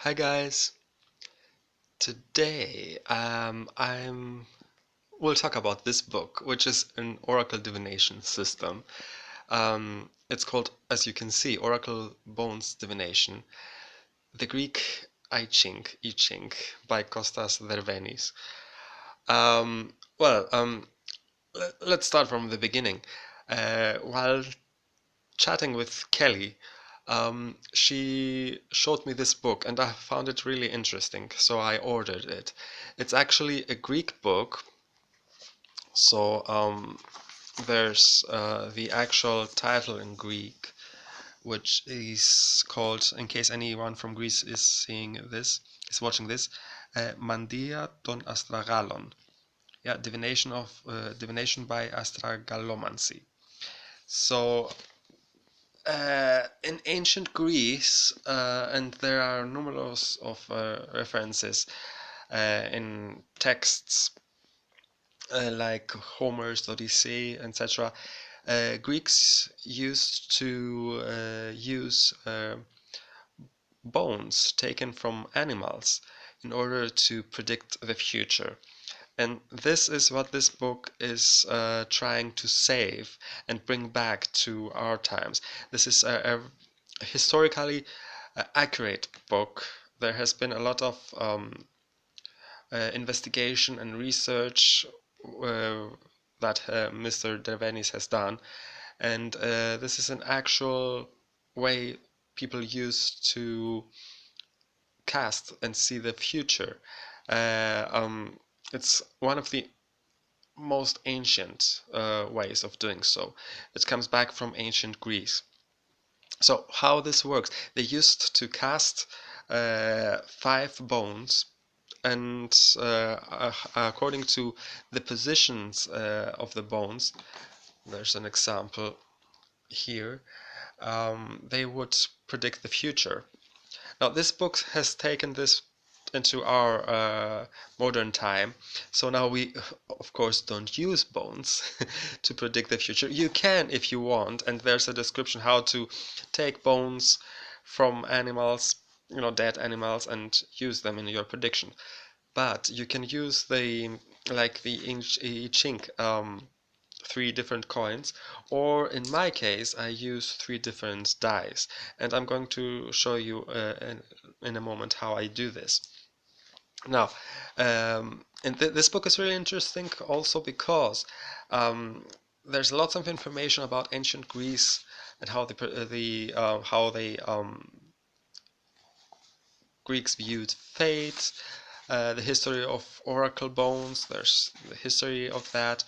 Hi guys. Today we'll talk about this book, which is an oracle divination system. It's called, as you can see, Oracle Bones Divination, the Greek I Ching by Kostas Dervenis. Um, well, um, let's start from the beginning. While chatting with Kelly, she showed me this book and I found it really interesting, so I ordered it. It's actually a Greek book, so there's the actual title in Greek, which is called, in case anyone from Greece is watching this, Mandia ton Astragalon. Yeah, divination by Astragalomancy. So in ancient Greece, and there are numerous of references in texts like Homer's Odyssey, etc. Greeks used to use bones taken from animals in order to predict the future. And this is what this book is trying to save and bring back to our times. This is a historically accurate book. There has been a lot of investigation and research uh, that Mr. Dervenis has done. And this is an actual way people use to cast and see the future. It's one of the most ancient ways of doing so. It comes back from ancient Greece. So how this works, they used to cast 5 bones, and according to the positions of the bones, there's an example here, they would predict the future. Now, this book has taken this into our modern time. So now we, of course, don't use bones to predict the future. You can if you want, and there's a description how to take bones from animals, dead animals, and use them in your prediction. But you can use the I Ching 3 different coins, or in my case I use 3 different dice, and I'm going to show you in a moment how I do this. Now, and this book is really interesting also because there's lots of information about ancient Greece and how the Greeks viewed fate, the history of oracle bones. There's the history of that.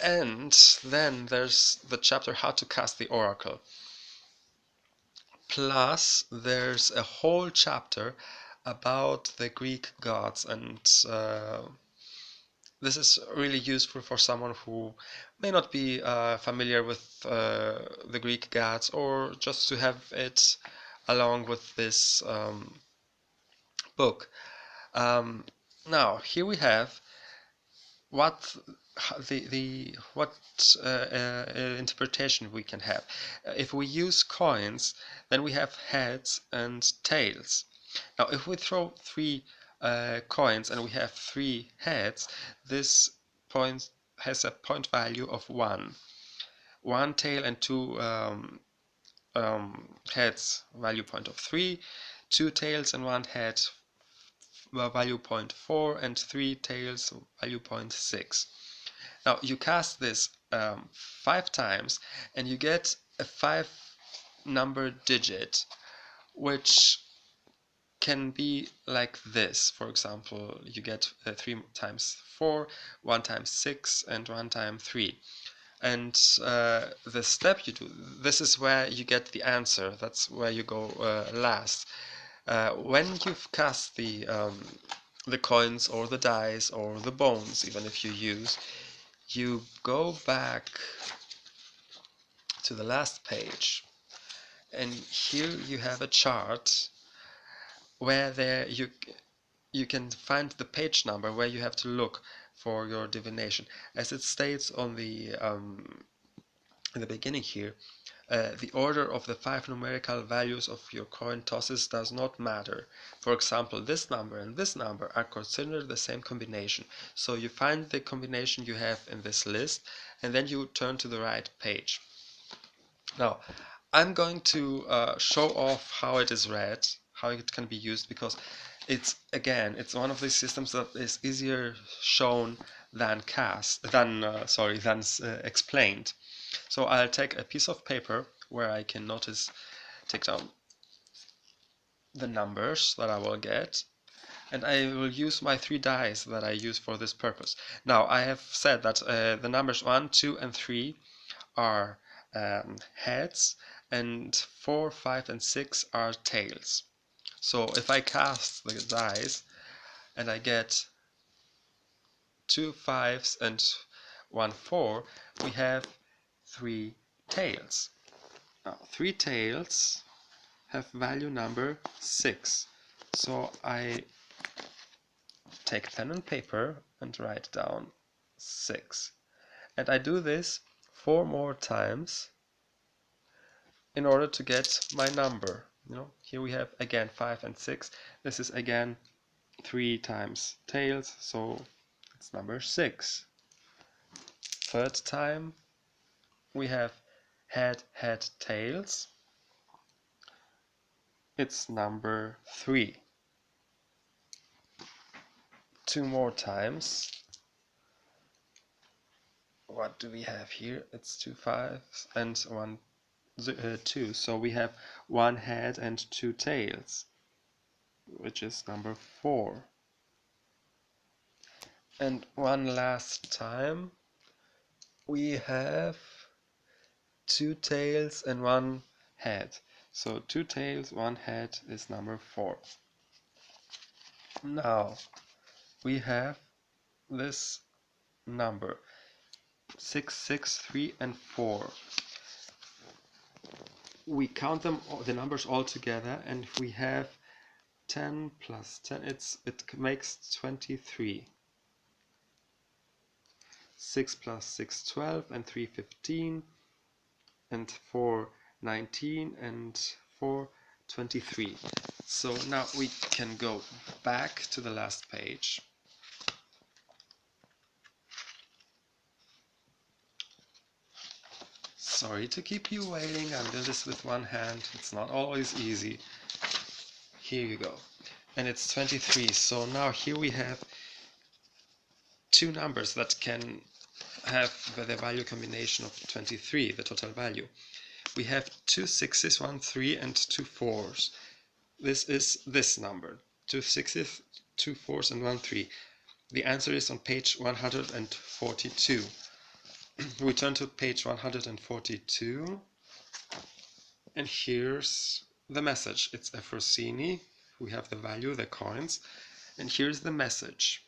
And then there's the chapter how to cast the oracle. Plus, there's a whole chapter about the Greek gods, and this is really useful for someone who may not be familiar with the Greek gods, or just to have it along with this book. Now, here we have what what interpretation we can have. If we use coins, then we have heads and tails. Now, if we throw 3 coins and we have 3 heads, this point has a point value of 1. 1 tail and 2 heads, value point of 3. 2 tails and 1 head, value point 4, and 3 tails, value point 6. Now you cast this 5 times and you get a 5-number digit, which can be like this. For example, you get 3 times 4, 1 times 6, and 1 times 3. And the step you do, this is where you get the answer. That's where you go last. When you've cast the coins or the dice or the bones, even if you go back to the last page, and here you have a chart where you can find the page number where you have to look for your divination. As it states on the in the beginning here, the order of the 5 numerical values of your coin tosses does not matter. For example, this number and this number are considered the same combination. So you find the combination you have in this list and then you turn to the right page. Now, I'm going to show off how it is read, how it can be used, because it's one of these systems that is easier shown than explained. So I'll take a piece of paper where I can take down the numbers that I will get, and I will use my 3 dice that I use for this purpose. Now, I have said that the numbers 1, 2, and 3 are heads, and 4, 5, and 6 are tails. So if I cast the dice and I get 2 5s and 1 4, we have 3 tails. Now, 3 tails have value number 6. So I take pen and paper and write down 6. And I do this 4 more times in order to get my number. Here we have again 5 and 6. This is again 3 times tails, so it's number 6. Third time we have head, head, tails. It's number 3. 2 more times. What do we have here? It's 2 5s and 1 2. So we have 1 head and 2 tails, which is number 4. And one last time we have 2 tails and 1 head. So 2 tails, 1 head is number 4. Now we have this number 6, 6, 3, and 4. We count them, the numbers all together, and we have 10 plus 10, it makes 23. 6 plus 6, 12, and 3, 15, and 4, 19, and 4, 23. So now we can go back to the last page. Sorry to keep you waiting, I'm doing this with one hand, it's not always easy. Here you go. And it's 23, so now here we have 2 numbers that can have the value combination of 23, the total value. We have 2 6s, 1 3, and 2 4s. This is this number, 2 6s, 2 4s, and 1 3. The answer is on page 142. We turn to page 142, and here's the message. It's a Frosini. We have the value, the coins, and here's the message.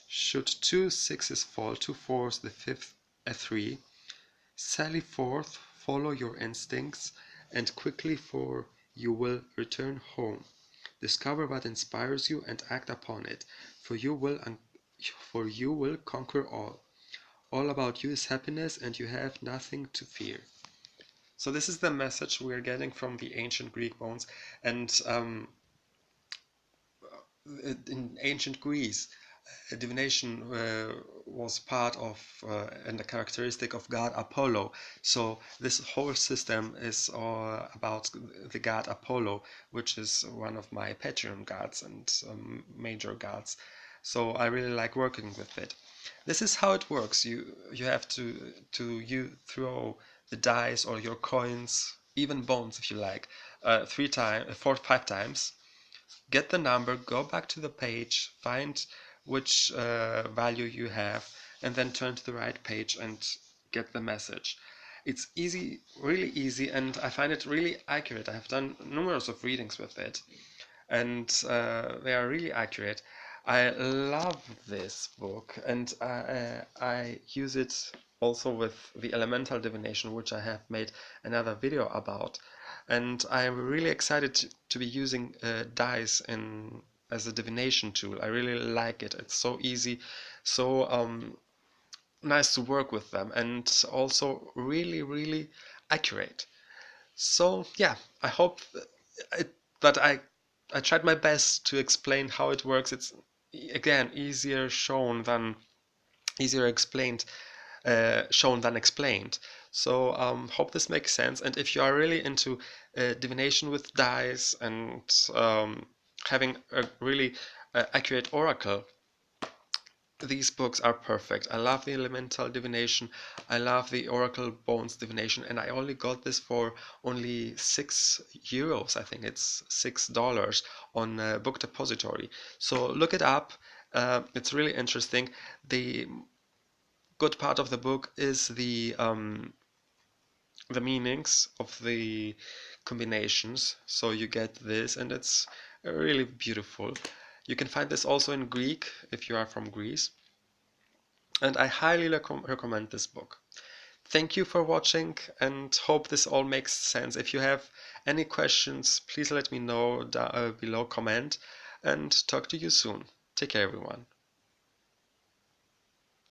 Should 2 6s fall, 2 4s, the 5th a 3, sally forth, follow your instincts, and quickly, for you will return home. Discover what inspires you and act upon it, for you will conquer all. All about you is happiness, and you have nothing to fear. So this is the message we are getting from the ancient Greek bones, and in ancient Greece, divination was part of and a characteristic of god Apollo. So this whole system is about the god Apollo, which is one of my Patreon gods and major gods. So I really like working with it. This is how it works. You have to throw the dice or your coins, even bones if you like, 5 times. Get the number, go back to the page, find which value you have, and then turn to the right page and get the message. It's easy, really easy, and I find it really accurate. I have done numerous of readings with it, and they are really accurate. I love this book, and I use it also with the elemental divination, which I have made another video about. And I'm really excited to be using dice as a divination tool. I really like it. It's so easy, so nice to work with them, and also really, really accurate. So yeah, I hope that I tried my best to explain how it works. It's again easier explained shown than explained. So hope this makes sense. And if you are really into divination with dice and having a really accurate oracle, these books are perfect. I love the elemental divination. I love the oracle bones divination, and I only got this for only €6. I think it's $6 on Book Depository. So look it up. It's really interesting. The good part of the book is the meanings of the combinations. So you get this, and it's really beautiful. You can find this also in Greek if you are from Greece. And I highly recommend this book. Thank you for watching and hope this all makes sense. If you have any questions, please let me know below, comment, and talk to you soon. Take care, everyone.